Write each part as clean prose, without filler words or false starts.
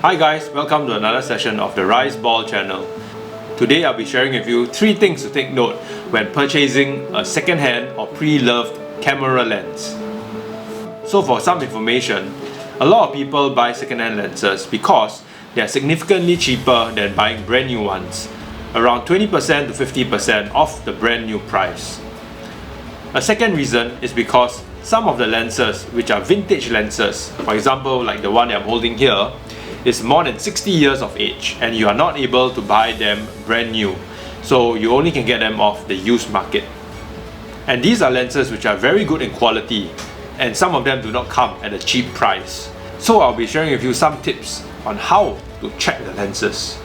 Hi guys, welcome to another session of the Rice Ball channel. Today I'll be sharing with you 3 things to take note when purchasing a second-hand or pre-loved camera lens. So for some information, a lot of people buy second-hand lenses because they are significantly cheaper than buying brand new ones, around 20% to 50% off the brand new price. A second reason is because some of the lenses, which are vintage lenses, for example like the one that I'm holding here, is more than 60 years of age and you are not able to buy them brand new, so you only can get them off the used market. And these are lenses which are very good in quality, and some of them do not come at a cheap price. So I'll be sharing with you some tips on how to check the lenses.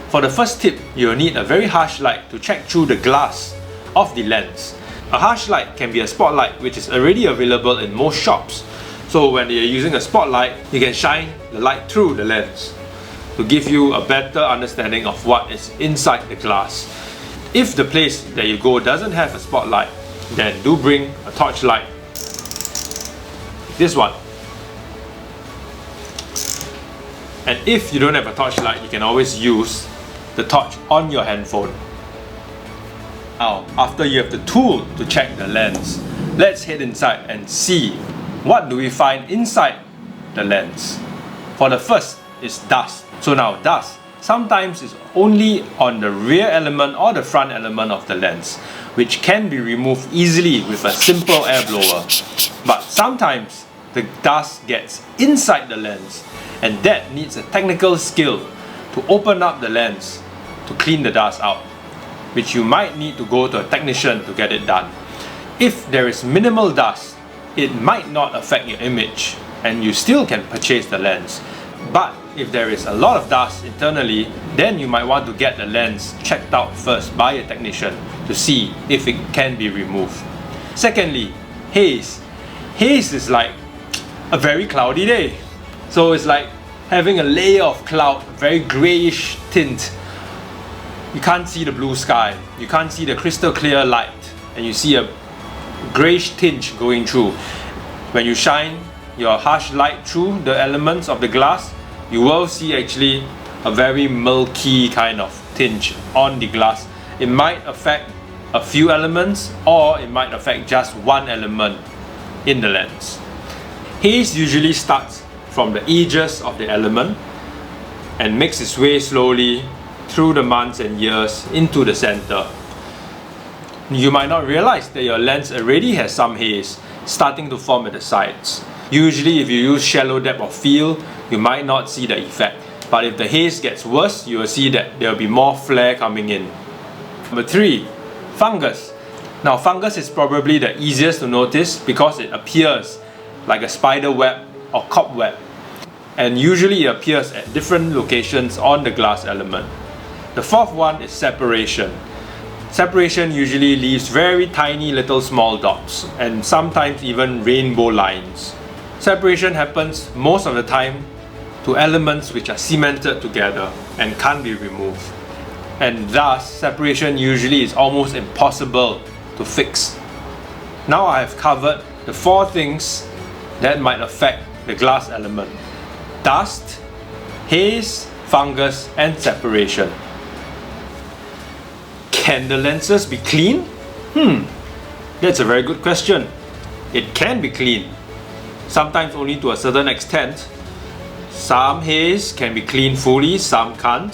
For the first tip, you'll need a very harsh light to check through the glass of the lens. A harsh light can be a spotlight which is already available in most shops. So when you're using a spotlight, you can shine the light through the lens to give you a better understanding of what is inside the glass. If the place that you go doesn't have a spotlight, then do bring a torchlight. This one. And if you don't have a torchlight, you can always use the torch on your handphone. Now, after you have the tool to check the lens, let's head inside and see what do we find inside the lens. For the first is dust. So now dust sometimes is only on the rear element or the front element of the lens, which can be removed easily with a simple air blower. But sometimes the dust gets inside the lens, and that needs a technical skill to open up the lens to clean the dust out, which you might need to go to a technician to get it done. If there is minimal dust, it might not affect your image and you still can purchase the lens. But if there is a lot of dust internally, then you might want to get the lens checked out first by a technician to see if it can be removed. Secondly, haze. Haze is like a very cloudy day. So it's like having a layer of cloud, a very greyish tint. You can't see the blue sky, you can't see the crystal clear light, and you see a greyish tinge going through. When you shine your harsh light through the elements of the glass, you will see actually a very milky kind of tinge on the glass. It might affect a few elements, or it might affect just one element in the lens. Haze usually starts from the edges of the element and makes its way slowly through the months and years into the center. You might not realize that your lens already has some haze starting to form at the sides. Usually if you use shallow depth of field, you might not see the effect. But if the haze gets worse, you will see that there will be more flare coming in. Number 3, fungus. Now fungus is probably the easiest to notice because it appears like a spider web or cobweb. And usually it appears at different locations on the glass element. The fourth one is separation. Separation usually leaves very tiny little small dots and sometimes even rainbow lines. Separation happens most of the time to elements which are cemented together and can't be removed. And thus, separation usually is almost impossible to fix. Now I have covered the 4 things that might affect the glass element: dust, haze, fungus, and separation. Can the lenses be clean? That's a very good question. It can be clean, sometimes only to a certain extent. Some haze can be cleaned fully, some can't.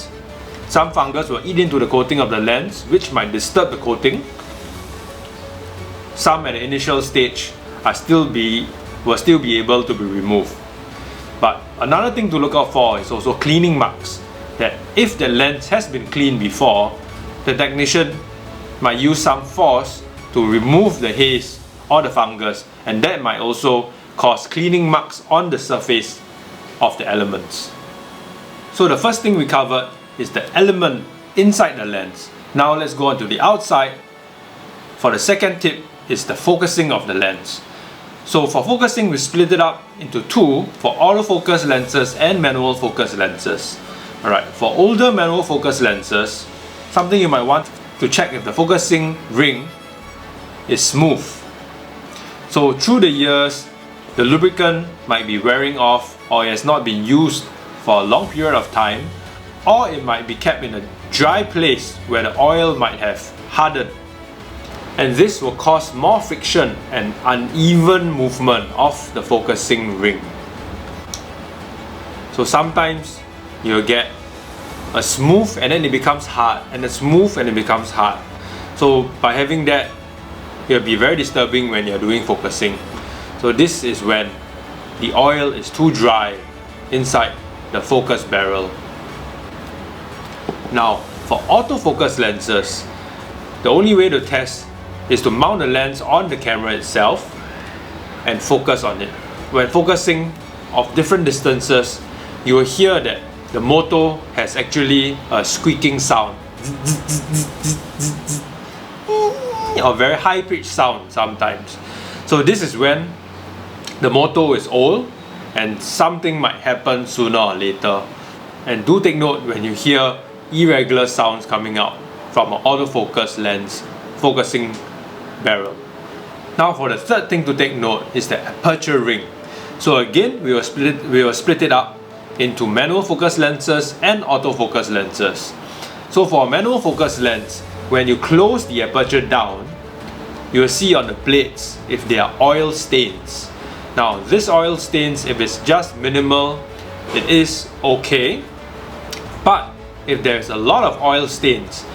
Some fungus will eat into the coating of the lens, which might disturb the coating. Some at the initial stage will still be able to be removed. But another thing to look out for is also cleaning marks, that if the lens has been cleaned before, the technician might use some force to remove the haze or the fungus, and that might also cause cleaning marks on the surface of the elements. So the first thing we covered is the element inside the lens. Now let's go on to the outside. For the second tip is the focusing of the lens. So for focusing, we split it up into 2 for autofocus lenses and manual focus lenses. Alright, for older manual focus lenses, something you might want to check if the focusing ring is smooth. So through the years, the lubricant might be wearing off, or it has not been used for a long period of time, or it might be kept in a dry place where the oil might have hardened. And this will cause more friction and uneven movement of the focusing ring. So sometimes you'll get a smooth and then it becomes hard, and a smooth and it becomes hard. So by having that, it'll be very disturbing when you're doing focusing. So this is when the oil is too dry inside the focus barrel. Now, for autofocus lenses, the only way to test is to mount the lens on the camera itself and focus on it. When focusing of different distances, you will hear that the motor has actually a squeaking sound, or very high pitched sound sometimes. So this is when the motor is old and something might happen sooner or later. And do take note when you hear irregular sounds coming out from an autofocus lens focusing barrel. Now for the third thing to take note is the aperture ring. So again, we will split it up into manual focus lenses and autofocus lenses. So for a manual focus lens, when you close the aperture down, you will see on the plates if there are oil stains. Now this oil stains, if it's just minimal, it is okay. But if there's a lot of oil stains,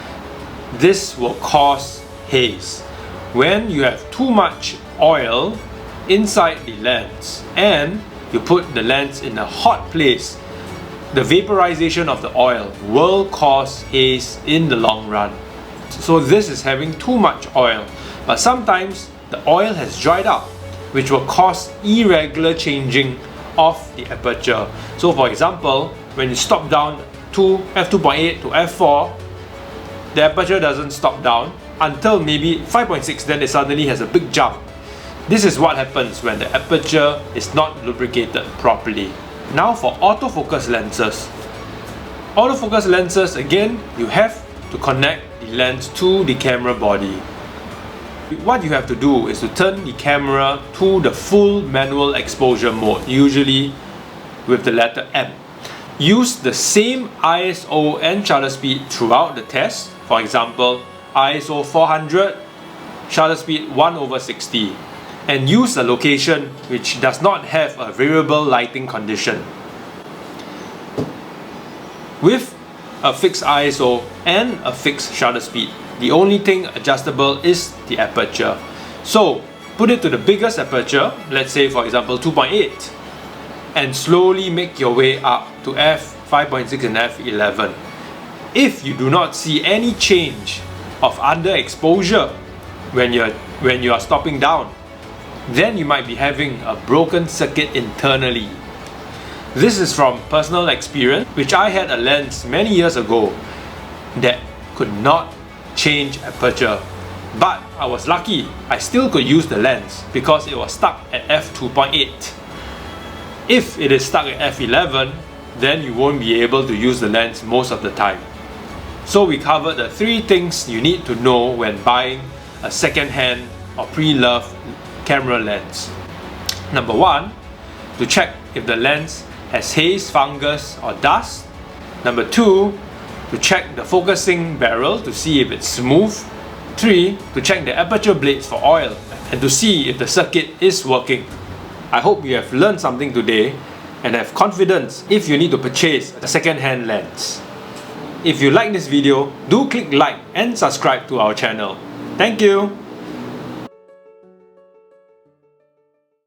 this will cause haze. When you have too much oil inside the lens and you put the lens in a hot place, the vaporization of the oil will cause haze in the long run. So this is having too much oil. But sometimes the oil has dried up, which will cause irregular changing of the aperture. So for example, when you stop down to f2.8 to f4, the aperture doesn't stop down until maybe 5.6, then it suddenly has a big jump. This is what happens when the aperture is not lubricated properly. Now for autofocus lenses. Autofocus lenses, again, you have to connect the lens to the camera body. What you have to do is to turn the camera to the full manual exposure mode, usually with the letter M. Use the same ISO and shutter speed throughout the test. For example, ISO 400, shutter speed 1/60, and use a location which does not have a variable lighting condition. With a fixed ISO and a fixed shutter speed, the only thing adjustable is the aperture. So put it to the biggest aperture, let's say for example 2.8, and slowly make your way up to f5.6 and f11. If you do not see any change of underexposure when you are stopping down, then you might be having a broken circuit internally. This is from personal experience, which I had a lens many years ago that could not change aperture. But I was lucky, I still could use the lens because it was stuck at f2.8. If it is stuck at f11, then you won't be able to use the lens most of the time. So we covered the 3 things you need to know when buying a second-hand or pre-loved camera lens. Number 1, to check if the lens has haze, fungus or dust. Number 2, to check the focusing barrel to see if it's smooth. 3, to check the aperture blades for oil and to see if the circuit is working. I hope you have learned something today and have confidence if you need to purchase a second-hand lens. If you like this video, do click like and subscribe to our channel. Thank you!